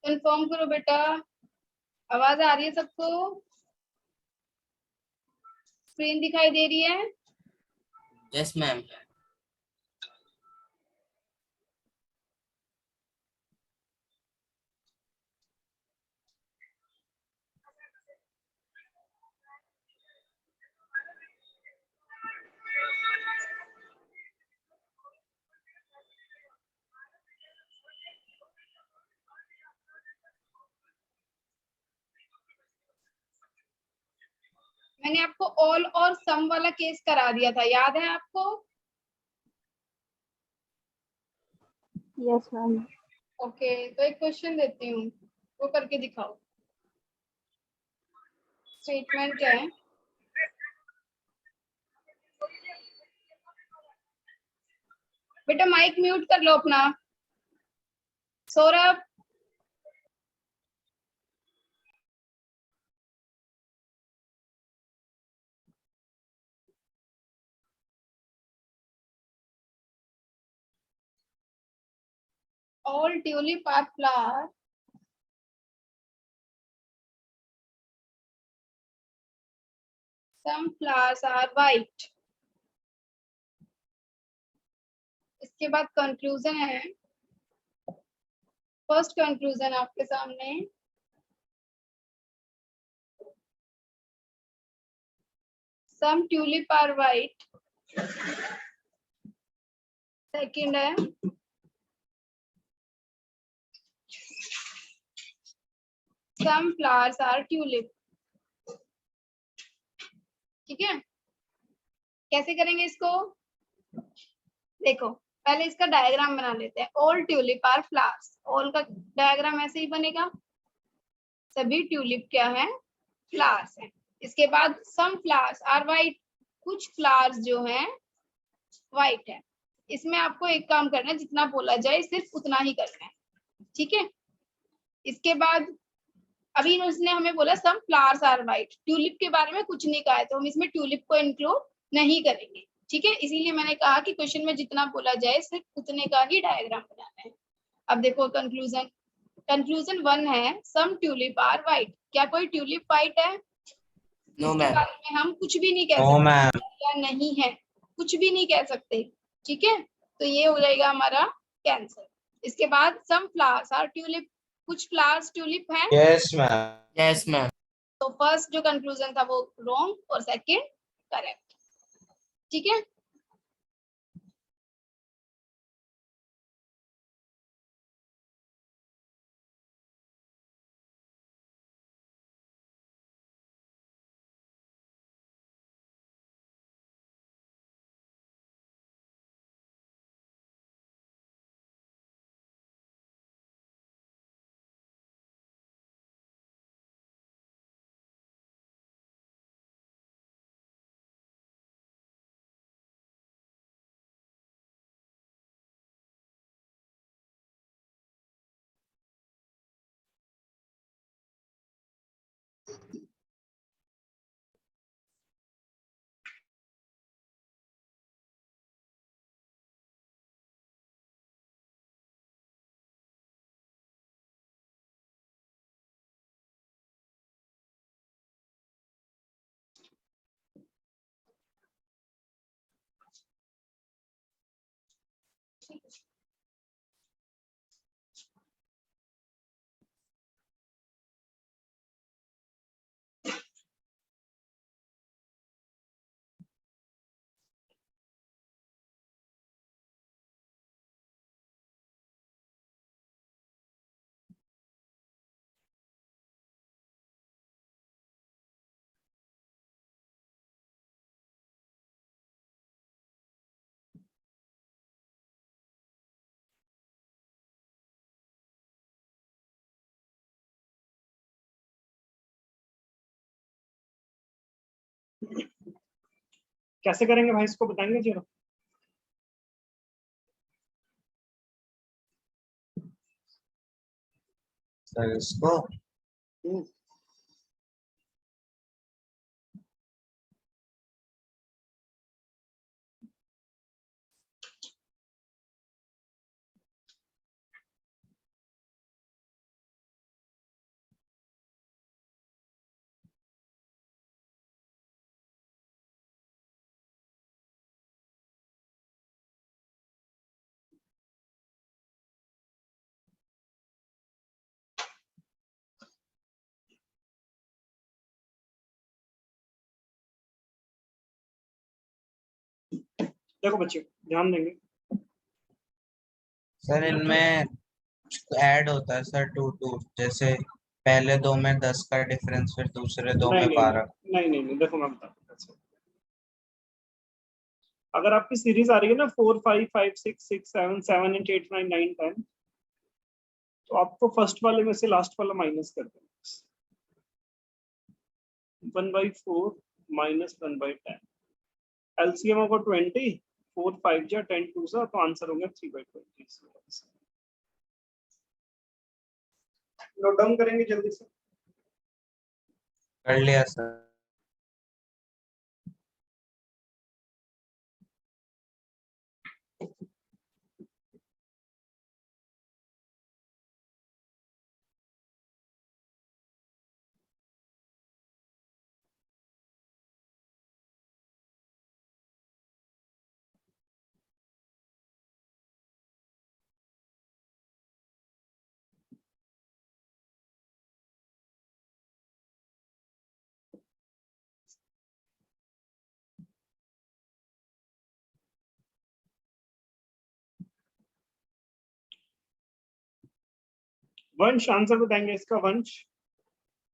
Confirm करो बेटा, आवाज आ रही है सबको? स्क्रीन दिखाई दे रही है? Yes ma'am. मैंने आपको ऑल और सम वाला केस करा दिया था, याद है आपको? Yes ma'am. ओके, तो एक क्वेश्चन देती हूँ, वो करके दिखाओ। स्टेटमेंट क्या है? बेटा माइक म्यूट कर लो अपना। Saurabh, all tulip are flower some flowers are white। इसके बाद कंक्लूजन है, फर्स्ट कंक्लूजन आपके सामने। some tulip are white। Second है some flowers are tulip। ठीक है, कैसे करेंगे इसको? देखो पहले इसका डायग्राम बना लेते हैं। All tulip are flowers, all का डायग्राम ऐसे ही बनेगा, सभी ट्यूलिप क्या है? फ्लावर्स हैं। इसके बाद सम फ्लावर्स आर वाइट, कुछ फ्लावर्स जो हैं वाइट है। इसमें आपको एक काम करना है, जितना बोला जाए सिर्फ उतना ही करना है, ठीक है? इसके बाद अभी उसने हमें बोला some flowers are white, tulip के बारे में कुछ नहीं कहा है, तो हम इसमें ट्यूलिप को इंक्लूड नहीं करेंगे, ठीक है? इसीलिए मैंने कहा कि क्वेश्चन में जितना बोला जाए सिर्फ उतने का ही डायग्राम बनाना है। अब देखो कंक्लूजन, कंक्लूजन 1 है सम ट्यूलिप आर वाइट। क्या कोई ट्यूलिप वाइट है? नो इसके मैम। बारे में हम कुछ भी नहीं कह सकते, या नहीं है, कुछ भी नहीं कह सकते, ठीक है? तो ये हो जाएगा हमारा कैंसर। इसके बाद सम फ्लावर्स आर ट्यूलिप, कुछ फ्लावर्स ट्यूलिप हैं। Yes ma'am. Yes ma'am. तो फर्स्ट जो कंक्लूजन था वो रॉन्ग और सेकंड करेक्ट, ठीक है? कैसे करेंगे भाई, इसको बताएंगे जरा। सर इसको देखो बच्चे ध्यान देंगे, सर इनमें ऐड होता है सर 2 2, जैसे पहले दो में 10 का डिफरेंस, फिर दूसरे दो नहीं में नहीं 12। नहीं, देखो मैं बताता हूँ कैसे। अगर आपकी सीरीज आ रही है ना 4 5 5 6 6 7 7 8 8 9 9 10, तो आपको फर्स्ट वाले में से लास्ट वाला माइनस कर देना। 1/4 माइनस 1/10, एलसीएम होगा 20, 4 5 जा 10 2 सा, तो आंसर होगा 3/20। नोट डाउन करेंगे जल्दी से। कर लिया सर। वंश आंसर बताएंगे इसका, वंश,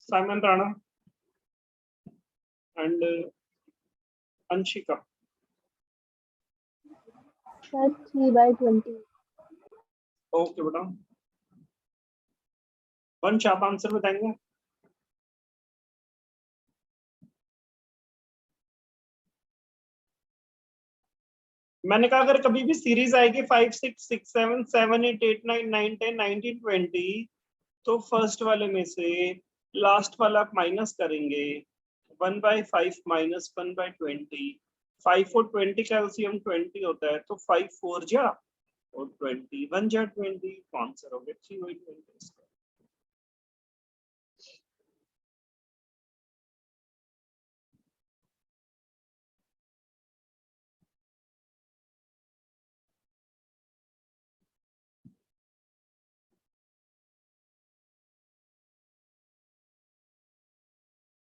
Simon Rana and Anshika. Sir 3/20। Okay बेटा, वंश आप आंसर बताएंगे। मैंने कहा अगर कभी भी सीरीज आएगी 5 6 6 7 7 8 8 9 9 10 19 20, तो फर्स्ट वाले में से लास्ट वाला आप माइनस करेंगे। 1/5 माइनस 1/20, 5 और 20 का एलसीएम 20 होता है, तो 5 4 जा और 20 1 जा 20, तो आंसर हो गया 3/20।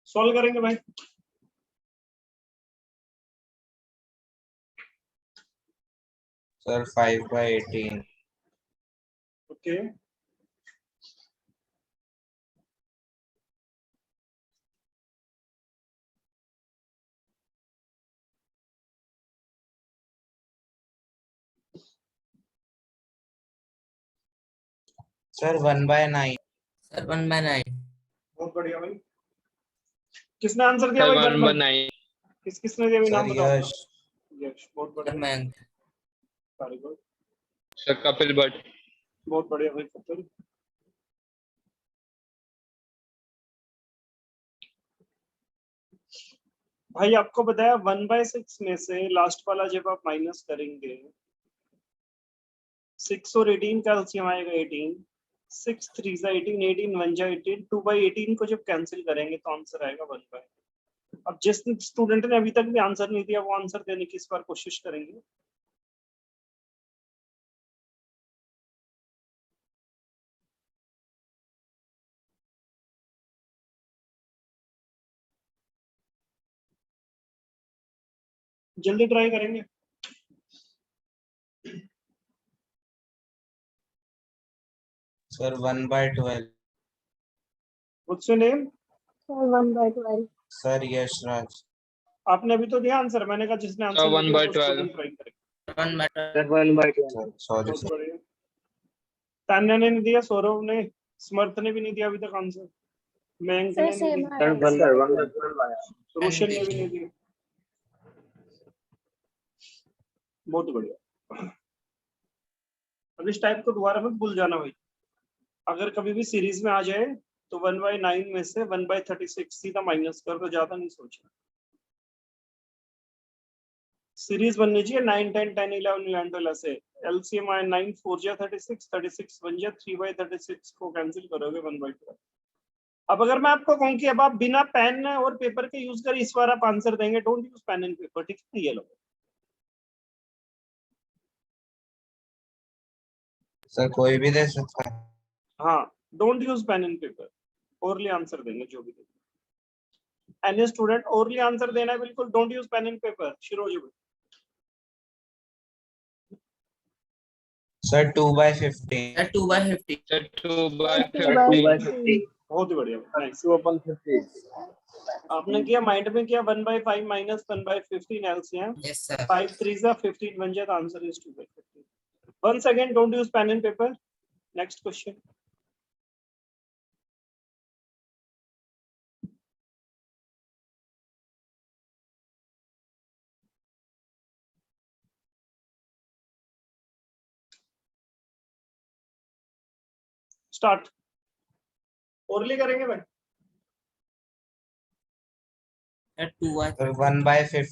सॉल्व करेंगे भाई। सर 5/18। Okay, sir 1/9। Sir, 1/9. बहुत बढ़िया भाई। किसने आंसर दिया सर भाई? 1/9। किसने दिया भाई, नाम सर बताओ। यश। यश, बहुत Sir, बढ़िया, Mayank. Very good, sir Kapil Bhatt. बहुत बढ़िया भाई कपिल। भाई आपको बताया 1/6 में से लास्ट वाला जब आप माइनस करेंगे, 6 और 18 का एलसीएम आएगा 18, 6 3 जा 18, 18 1 जा 18, 2/18 को जब कैंसिल करेंगे तो आंसर आएगा 1/। अब जिस स्टूडेंट ने अभी तक भी आंसर नहीं दिया, वो आंसर देने की इस बार कोशिश करेंगे। जल्दी ट्राई करेंगे। सर 1/12। मुझसे नेम, सर 1/12। सर यशराज। आपने अभी तो दिया आंसर, मैंने कहा जिसने आंसर नहीं दिया वो 1/12। स्टूडेंट ट्राई करेगा। 1/12. 1/12। सर सॉरी बहुत सर। बढ़िया। तान्या ने नहीं दिया, सौरभ ने, समर्थ ने भी नहीं दिया अभी तक आंसर, मयंक सर ने नहीं सेम दिया, आया। सर 1/12 आया। रोशन ने भी नहीं दिया। बहुत बढ़िया। अब इस टाइप को दोबारा मत भूल जाना भाई। अगर कभी भी सीरीज में आ जाए तो 1/9 में से 1/36 सीधा माइनस कर दो, ज्यादा नहीं सोचना। सीरीज बननी चाहिए 9 10 10 11 11 12 से। एलसीएम आए 9 4 जा 36, 36 1 जा 3/36 को कैंसिल करोगे 1/12। अब अगर मैं आपको कहूं कि अब आप बिना पेन और पेपर के यूज कर इस बार आप आंसर देंगे, don't use pen and paper, ठीक है? ये लो। सर कोई भी दे सकता है। हाँ, don't use pen and paper, orally answer देंगे जो भी देंगे। एनी स्टूडेंट ओरली आंसर देना है बिल्कुल, don't use pen and paper. शुरू हो जाओ। Sir 2/15 Sir, 2 by 50. Sir, 2 by Sir, 2 by 50. 50. बहुत ही बढ़िया, नाइस। 2/50. आपने किया माइंड में किया 1/5 माइनस 1/15 एलसीएम। Yes, sir. 5 3 जा 15 बन जाए, answer is 2/15। Once again, don't use pen and paper. Next question. Start. Orally करेंगे भाई। Sir, 2 by sir 1/15 Sir,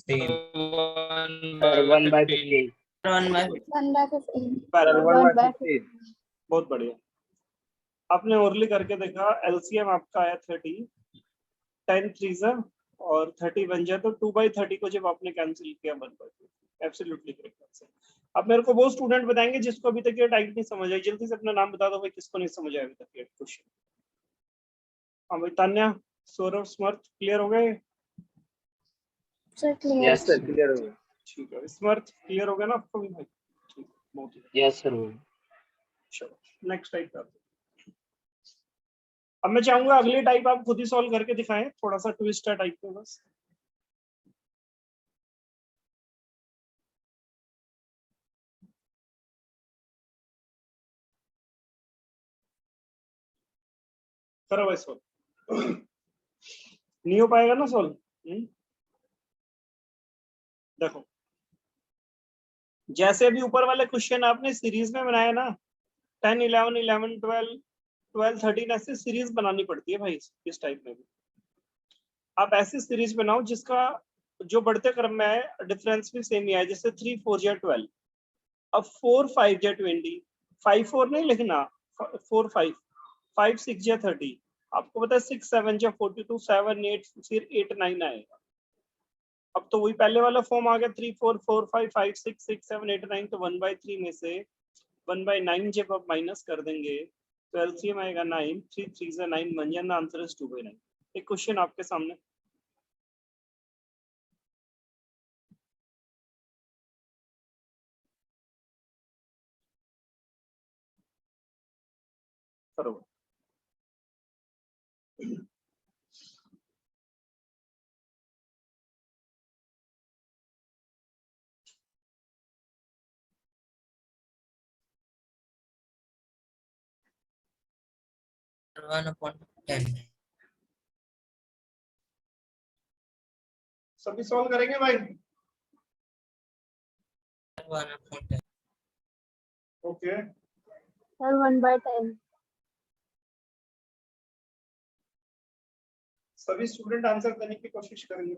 1/15. 1 by 1 by 15. Parallel. Sir, 1/15. बहुत बढ़िया। आपने ओरली करके देखा, एलसीएम आपका आया 30, 10 3 जा और 30 बन जाए, तो 2/30 को जब आपने कैंसिल किया 1/15, एब्सोल्युटली करेक्ट आंसर। अब मेरे को वो स्टूडेंट बताएंगे जिसको अभी तक ये टाइप नहीं समझ आई, जल्दी से अपना नाम बता दो भाई, किसको नहीं समझ आया अभी तक ये क्वेश्चन। हाँ भाई, तान्या, सौरभ, स्मर्थ, क्लियर हो गए? Sir, clear. Yes, sir. Clear हो गया. ठीक है, स्मर्थ क्लियर हो गया ना आपको भी भाई? ठीक, बहुत ही Yes, sir. चलो नेक्स्ट टाइप करते हैं। अब मैं चाहूंगा अगली टाइप आप खुद ही सॉल्व करके दिखाएं, थोड़ा सा ट्विस्ट है टाइप में बस। करो भाई सॉल्व। नहीं हो पाएगा ना सॉल्व? देखो, जैसे अभी ऊपर वाले क्वेश्चन आपने सीरीज में बनाया ना, 10 11 11 12 12 13 ऐसे सीरीज बनानी पड़ती है भाई इस टाइप में भी। आप ऐसी सीरीज बनाओ जिसका जो बढ़ते क्रम में है डिफरेंस भी सेम ही आए, जैसे 3 4 या 12, अब 4 5 या 20, 5 4 नहीं लिखना, 4 5 5 6 या 30, आपको पता है 6 7 या 42, 7 8 फिर 8 9 आएगा। अब तो वही पहले वाला फॉर्म आ गया, 3 4 4 5 5 6 6 7 8 9, तो 1/3 में से 1/9 जब आप माइनस कर देंगे तो एलसीएम आएगा 9, 3 3 से 9 बन जाना, आंसर इज 2/9। एक क्वेश्चन आपके सामने, करो। Sir, 1 upon 10. सभी सॉल्व करेंगे भाई? 1 upon 10. Okay, Sir, 1 by 10. सभी स्टूडेंट आंसर देने की कोशिश करेंगे।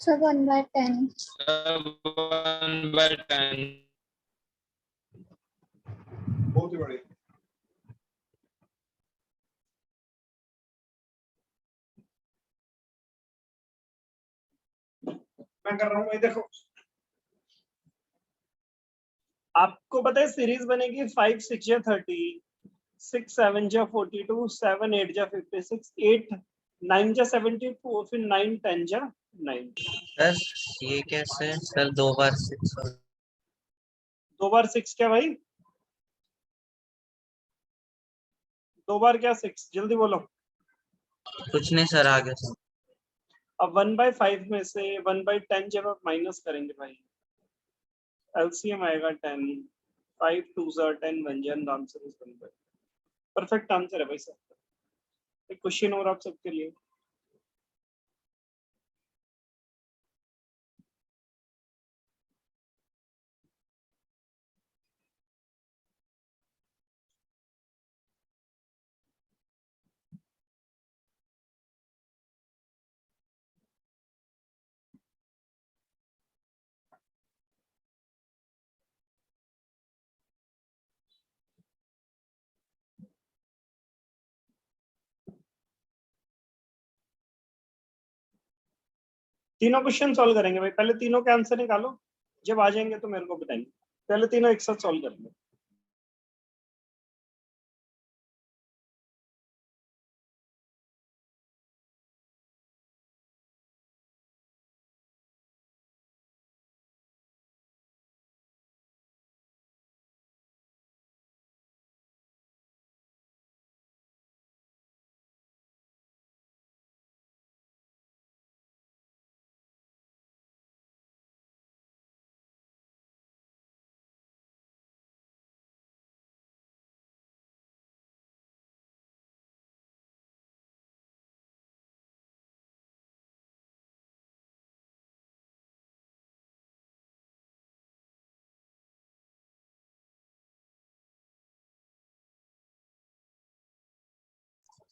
Sir, 1 by 10. Sir, 1/10. बहुत ही बढ़िया। मैं कर रहा हूँ भाई, देखो आपको पता है सीरीज बनेगी 5 6 या 30, 6 7 या 42, 7 8 या 56, 8 9 या 74, फिर 9 10 या 9। सर ये कैसे? सर 2 बार 6 दो बार 6 क्या भाई? दो बार क्या 6? जल्दी बोलो। कुछ नहीं सर, आगे सर। अब 1/5 में से 1/10 जब आप माइनस करेंगे भाई, एलसीएम आएगा 10, 5 2 10 बन जाए, आंसर इज 1/10। परफेक्ट आंसर है भाई साहब। एक क्वेश्चन और आप सबके लिए, तीनों क्वेश्चन सॉल्व करेंगे भाई। पहले तीनों के आंसर निकालो, जब आ जाएंगे तो मेरे को बताएंगे। पहले तीनों एक साथ सॉल्व करेंगे।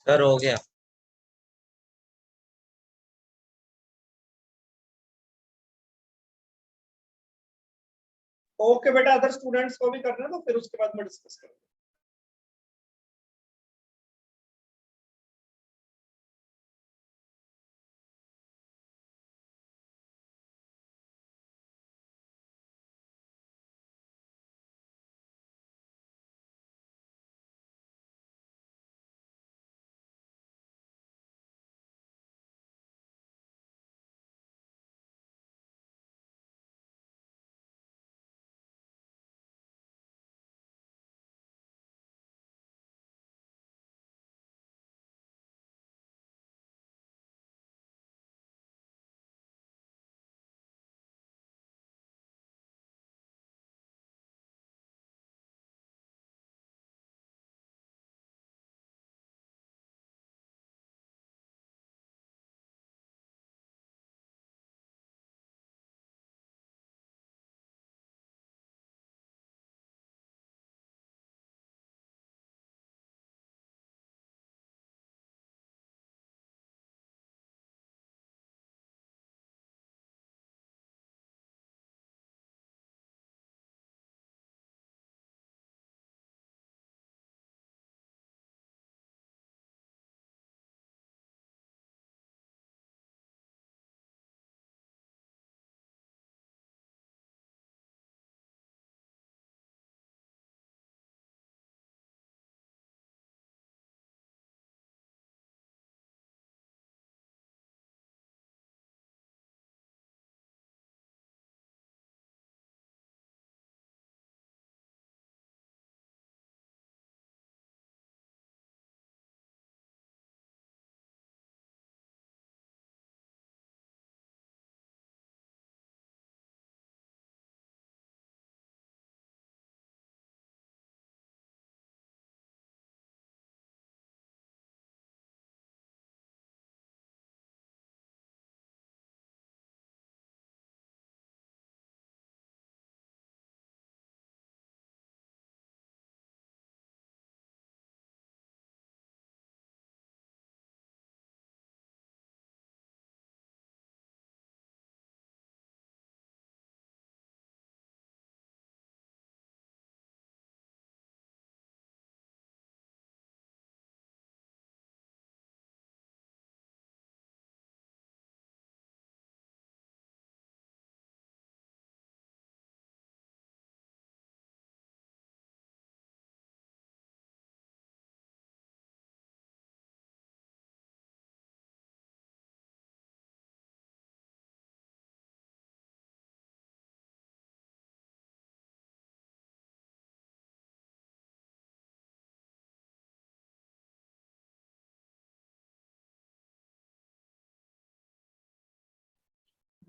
सर हो गया। ओके बेटा, अदर स्टूडेंट्स को भी करना है तो फिर उसके बाद में डिस्कस करेंगे।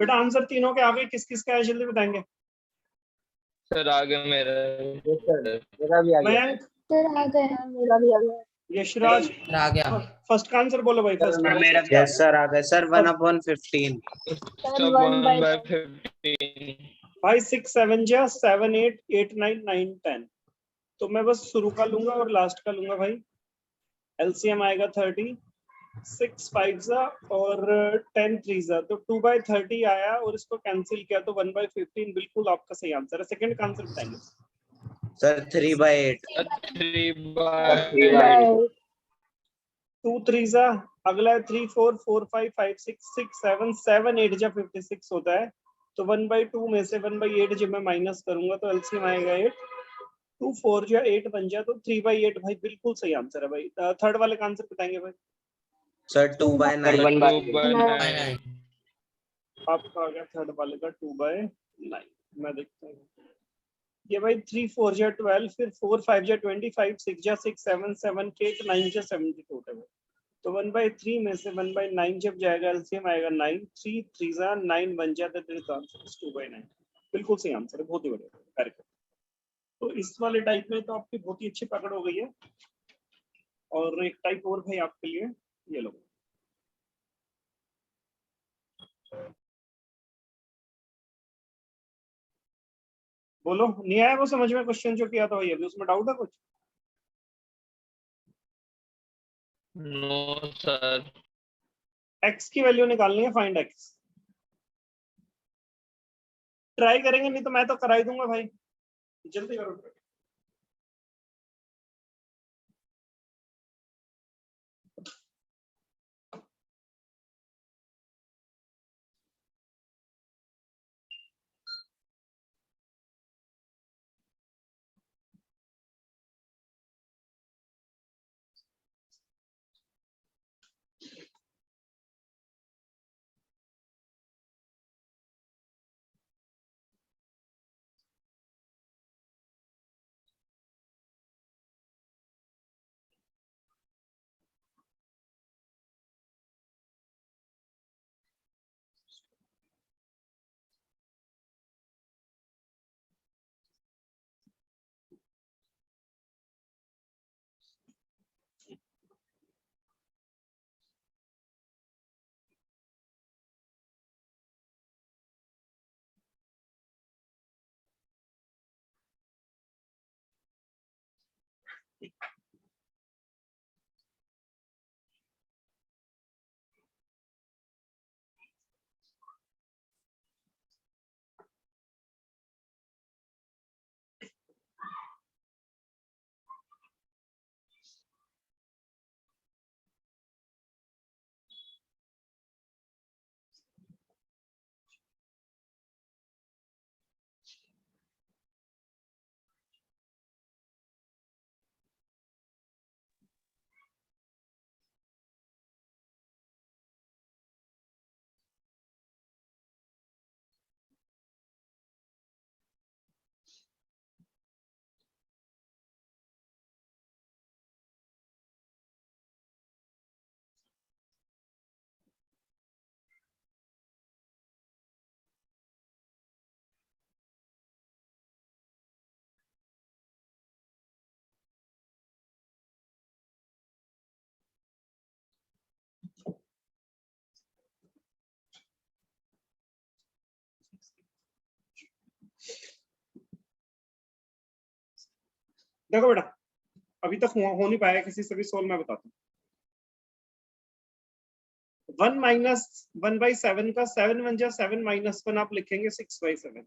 बेटा आंसर तीनों के आगे किस किस का है, जल्दी बताएंगे। सर आगे मेरा Yes, sir. मेरा भी आ गया। मयंक, सर आ गया, मेरा भी आ गया। यशराज, सर आ गया। फर्स्ट का आंसर बोलो भाई। सर फर्स्ट मेरा भी आ यस सर आ गए सर 1/15। सर सब 1 by 1/15। भाई 6 7 जा 7 8 8 9 9 10। तो मैं बस शुरू का लूंगा और लास्ट का लूंगा भाई। एलसीएम आएगा 30, 6 5 जा और 10 3 जा, तो 2/30 आया और इसको कैंसिल किया तो 1/15 बिल्कुल आपका सही आंसर है। सेकंड का आंसर बताएंगे। सर 3/8। 3/8। 2 3 जा, अगला है 3 4 4 5 5 6 6 7 7 8 जा 56 होता है। तो 1/2 में से 1/8 जब मैं माइनस करूंगा तो एलसीएम आएगा 8। 2 4 जा 8 बन जा, तो 3/8 भाई बिल्कुल सही आंसर है भाई। थर्ड वाले का आंसर बताएंगे भाई। सर 2/9। सर 1/9। 2/9। आपका आ गया थर्ड वाले का 2/9। मैं देखता हूँ ये भाई 3 4 जा 12, फिर 4 5 जा 25, 6 जा 6 7 7 8 9 जा 72 है। तो 1/3 में से 1/9 जब जाएगा एलसीएम आएगा 9। 3 3 जा 9 बन जाता है, तो आंसर 2/9 बिल्कुल सही आंसर है। बहुत ही बढ़िया करेक्ट। तो इस वाले टाइप में तो आपकी बहुत ही अच्छी पकड़ हो गई है। और एक टाइप और भाई आपके लिए, ये लो। बोलो, नहीं आया वो समझ में क्वेश्चन जो किया था भाई अभी, उसमें डाउट है कुछ? No sir. x की वैल्यू निकालनी है, फाइंड x। ट्राई करेंगे, नहीं तो मैं तो करा ही दूंगा भाई, जल्दी करो। देखो बेटा, अभी तक हो नहीं पाया किसी से भी सोल्व, मैं बताता हूँ। 1 माइनस 1/7 का 7 1 जा 7 माइनस 1 आप लिखेंगे 6/7।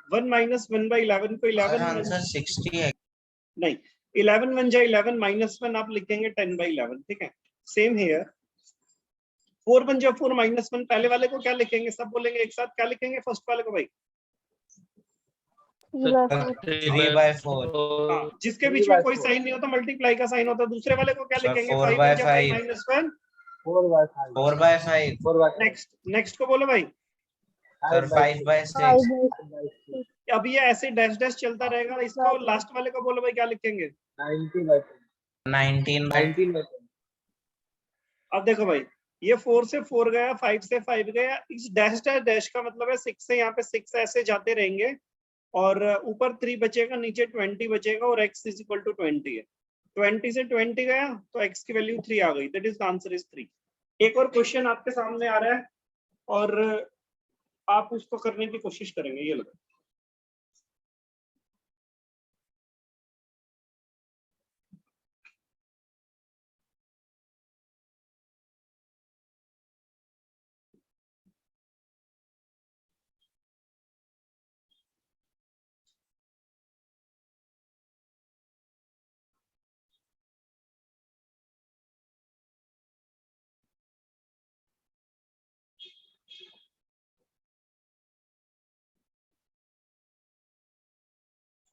1 माइनस 1/11 को 11 आंसर 60 है। नहीं, 11 1 जा 11 माइनस 1 आप लिखेंगे 10/11। ठीक है, सेम हियर। 4 1 जा 4 माइनस 1, पहले वाले को क्या लिखेंगे, सब बोलेंगे एक साथ, क्या लिखेंगे फर्स्ट वाले को भाई? 3/4। हाँ, जिसके बीच में कोई साइन नहीं होता, मल्टीप्लाई का साइन होता है। दूसरे वाले को क्या लिखेंगे? 5 1 जा 5 माइनस 1, 4/5। नेक्स्ट को बोलो भाई। सर 5/6। अब ये ऐसे डैश डैश चलता रहेगा। इसको लास्ट वाले को बोलो भाई, क्या लिखेंगे? 19/19। अब देखो भाई, ये 4 से 4 गया, 5 से 5 गया। इस डैश डैश डैश का मतलब है 6 से यहाँ पे 6 ऐसे जाते रहेंगे, और ऊपर 3 बचेगा, नीचे 20 बचेगा, और x इज इक्वल टू 20 है। 20 से 20 गया तो x की वैल्यू 3 आ गई, दैट इज आंसर इज 3। एक और क्वेश्चन आपके सामने आ रहा है, और आप उसको करने की कोशिश करेंगे। ये लो,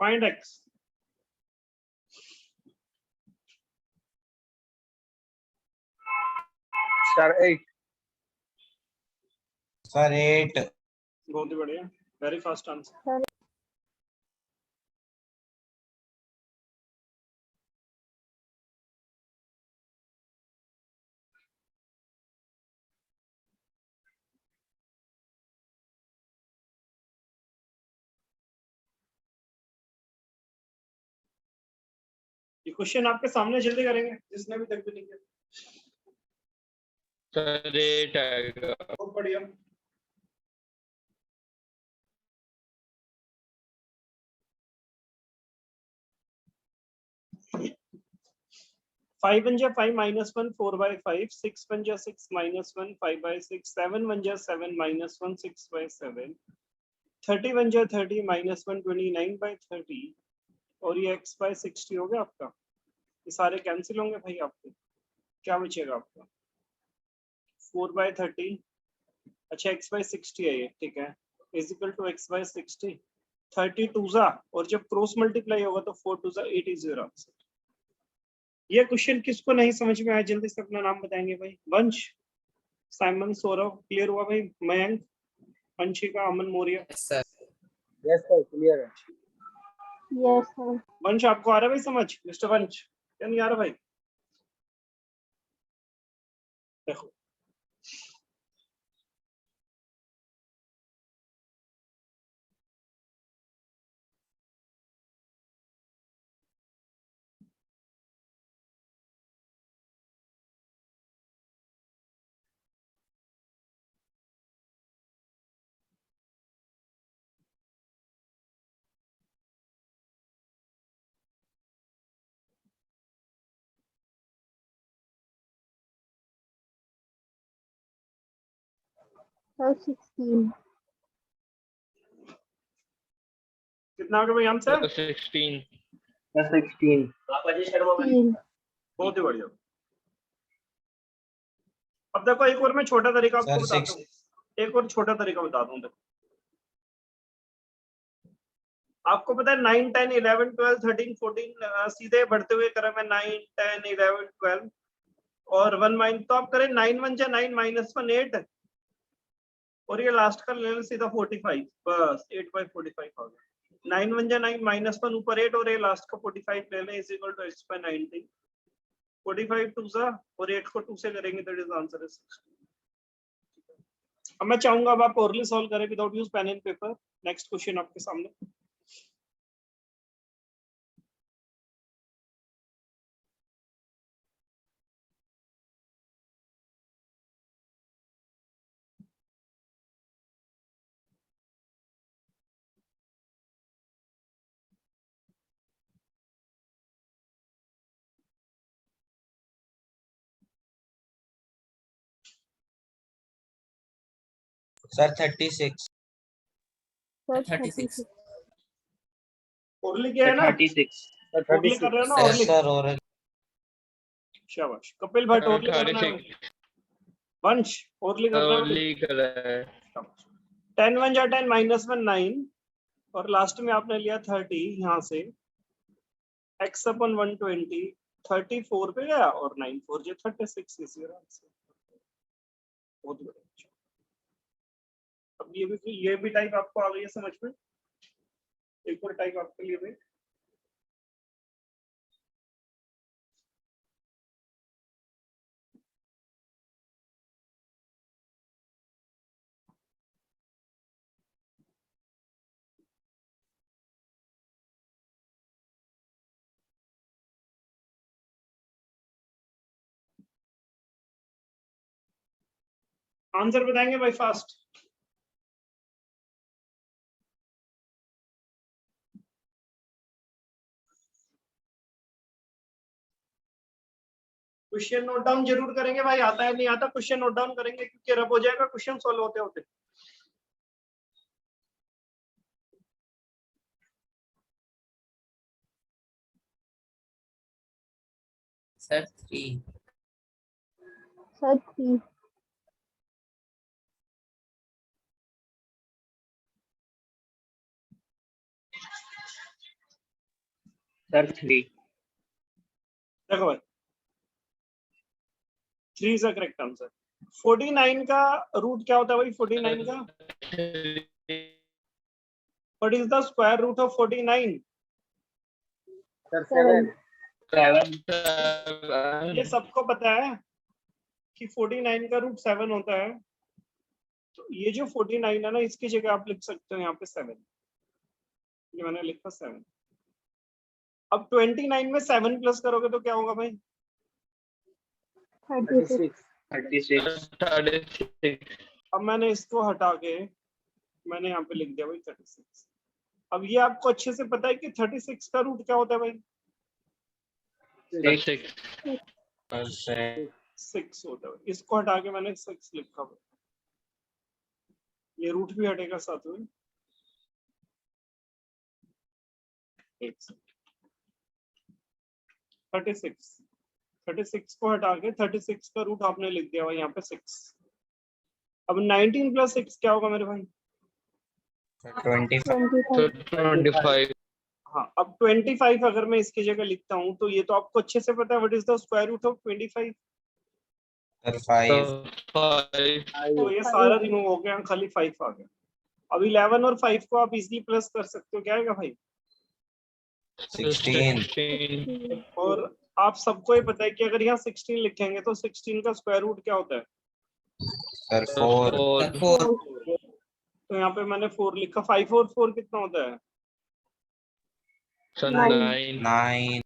फाइंड x। सर 8। सर 8। बहुत ही बढ़िया, वेरी फास्ट आंसर। ये क्वेश्चन आपके सामने, जल्दी करेंगे जिसने भी तक भी नहीं किया। सर 8 आएगा। बहुत बढ़िया। 5 1 जा 5 minus 1 4 by 5, 6 1 जा 6 minus 1 5 by 6, 7 1 जा 7 minus 1 6 by 7, 30 1 जा 30 minus 1 29 by 30, और ये x by 60 हो गया आपका। ये सारे कैंसिल होंगे भाई आपके, क्या बचेगा आपका 4 by 30, अच्छा x by 60 है ये, ठीक है, is equal to x by 60, 32 जा, और जब क्रॉस मल्टीप्लाई होगा तो 4 2 जा 8 इज योर आंसर। ये क्वेश्चन किसको नहीं समझ में आया जल्दी से अपना नाम बताएंगे भाई। वंश, साइमन, सौरभ, क्लियर हुआ भाई? Mayank, Anshika, Aman Maurya. Yes, sir. Yes sir clear है। Yes sir. वंश आपको आ रहा है भाई समझ? मिस्टर वंश, क्या नहीं आ रहा भाई? देखो सर 16। कितना आ गया भाई आंसर? 16. 16 3। बहुत ही बढ़िया। अब देखो एक और मैं छोटा तरीका आपको सर, बताता हूँ, एक और छोटा तरीका बताता हूँ। देखो आपको पता है 9 10 11 12 13 14 सीधे बढ़ते हुए क्रम है 9 10 11 12 और 1 माइन, तो आप करें 9 1 जा 9 minus 1 8, और ये लास्ट का ले लें सीधा 45, बस 8 by 45 हो गया। 9 1 जा 9 minus 1 ऊपर 8, और ये लास्ट का 45 ले लें, is equal to x by 90, 45 2 जा, और 8 को 2 से करेंगे दैट इज आंसर इज 60। अब मैं चाहूंगा अब आप ओरली सॉल्व करें without use pen and paper. Next question आपके सामने। सर 36। सर 36. 36। ओरली क्या है ना? 36 ओरली कर रहे हो ना? Yes, ओरली, सर और शाबाश। कपिल भट्ट ओरली कर रहे हो? 36. वंश ओरली कर रहे हो? Only कर रहा है. 10 1 जा 10 minus 1 9, और लास्ट में आपने लिया 30, यहाँ से x अपन 120 34 पे गया, और 9 4 जे 36 इज योर आंसर। बहुत बढ़िया। अब ये भी टाइप आपको आ गई है समझ में। एक और टाइप आपके लिए भाई, आंसर बताएंगे भाई फास्ट। क्वेश्चन नोट डाउन जरूर करेंगे भाई, आता है नहीं आता क्वेश्चन नोट डाउन करेंगे, क्योंकि रब हो जाएगा क्वेश्चन सॉल्व होते होते। Sir, 3. सर 3। सर 3 देखो भाई 3 इज द करेक्ट आंसर। 49 का रूट क्या होता है भाई? 49 का what is the square root of 49? Sir 7। 7 ये सबको पता है कि 49 का रूट 7 होता है, तो ये जो 49 है ना, इसकी जगह आप लिख सकते हो यहाँ पे 7, ये मैंने लिखा 7। अब 29 में 7 प्लस करोगे तो क्या होगा भाई? 36। 36 36. अब मैंने इसको हटा के मैंने यहाँ पे लिख दिया भाई 36। अब ये आपको अच्छे से पता है कि 36 का रूट क्या होता है भाई? 6. परसेंट 6 होता है। इसको हटा के मैंने 6 लिखा हुआ, ये रूट भी हटेगा साथ में। 36 को हटा के 36 का रूट आपने लिख दिया हुआ यहाँ पे 6। अब 19 + 6 क्या होगा मेरे भाई? 25 25. हाँ, अब 25 अगर मैं इसकी जगह लिखता हूँ तो ये तो आपको अच्छे से पता है, what is the square root of 25? 5 5. तो ये सारा रिमूव हो गया, खाली 5 आ गया। अब 11 और 5 को आप इजीली प्लस कर सकते हो, क्या आएगा भाई? 16 16. और आप सबको ये पता है कि अगर यहाँ 16 लिखेंगे तो 16 का स्क्वायर रूट क्या होता है? सर 4 सर 4 तो यहाँ पे मैंने 4 लिखा। 5 और 4 कितना होता है? सर 9. 9. 9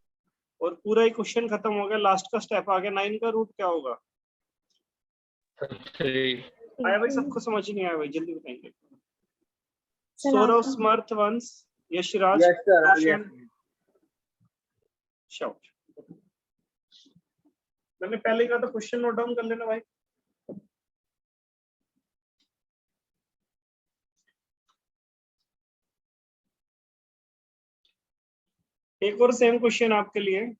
और पूरा ही क्वेश्चन खत्म हो गया, लास्ट का स्टेप आ गया। 9 का रूट क्या होगा? सर 3. आया भाई? सबको समझ नहीं आया भाई? जल्दी बताएंगे। Sir, Saurav, answer. स्मर्थ, वंश, यशराज, Yes, sir. रोशन, Yes. शाउट। मैंने पहले कहा था क्वेश्चन नोट डाउन कर लेना भाई। एक और सेम क्वेश्चन आपके लिए।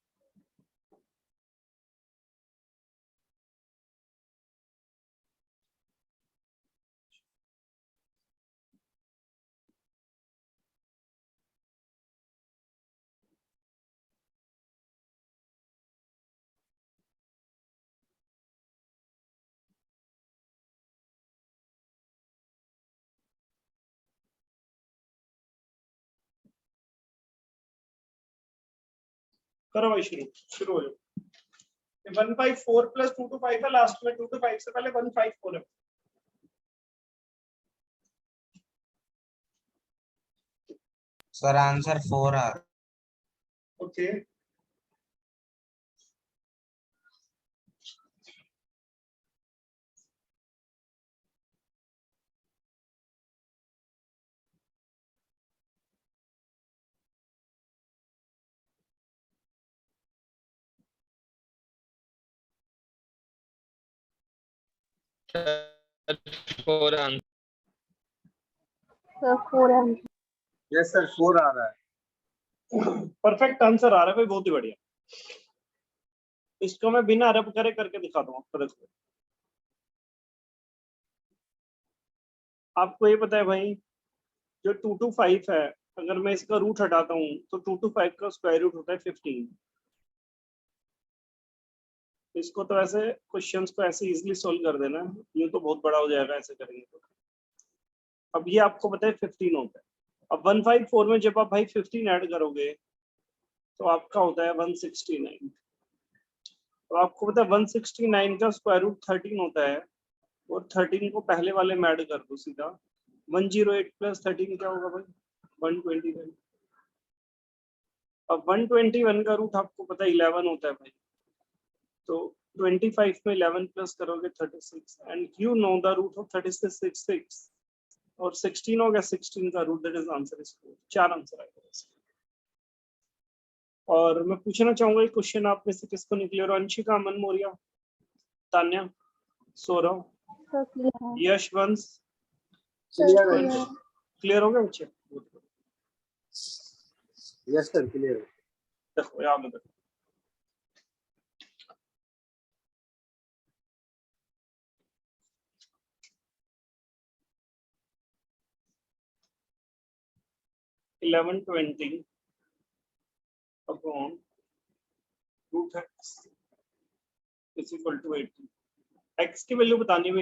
करो भाई, शुरू हो जाओ। 154 + 2 to 5 है, लास्ट में 2 to 5 से पहले 154 है। सर आंसर 4 आ okay, Sir 4 answer. Sir 4 answer. Yes, sir. 4 आ रहा है. परफेक्ट आंसर आ रहा है भाई, बहुत ही बढ़िया। इसको मैं बिना रब करे करके दिखाता हूँ आपको, देखो। आपको ये पता है भाई, जो 2 to 5 है, अगर मैं इसका रूट हटाता हूँ तो 2 to 5 का स्क्वायर रूट होता है 15। इसको तो ऐसे क्वेश्चंस को ऐसे इजीली सॉल्व कर देना, ये तो बहुत बड़ा हो जाएगा ऐसे करेंगे तो। अब ये आपको पता है 15 होता है। अब 154 में जब आप भाई 15 ऐड करोगे तो आपका होता है 169। तो आपको पता है 169 का स्क्वायर रूट 13 होता है, और 13 को पहले वाले में ऐड कर दो सीधा। 108 + 13 क्या होगा भाई? 121। अब 121 का रूट आपको पता है 11 होता है भाई, तो 25 में 11 प्लस करोगे 36, and you know the root of 36 6, और 16 हो गया 16 का root, that is answer is 4। 4 answer आएगा इसका। और मैं पूछना चाहूंगा ये क्वेश्चन आप में से किसको निकले, और अंशिका, अमन मौर्य, तान्या, सौरव, सर क्लियर है. यशवंश, Clear है. क्लियर. क्लियर हो गया बच्चे? Yes, sir. Clear. देखो याद में देखो, (1120) upon root x is equal to 80। x की वैल्यू बतानी है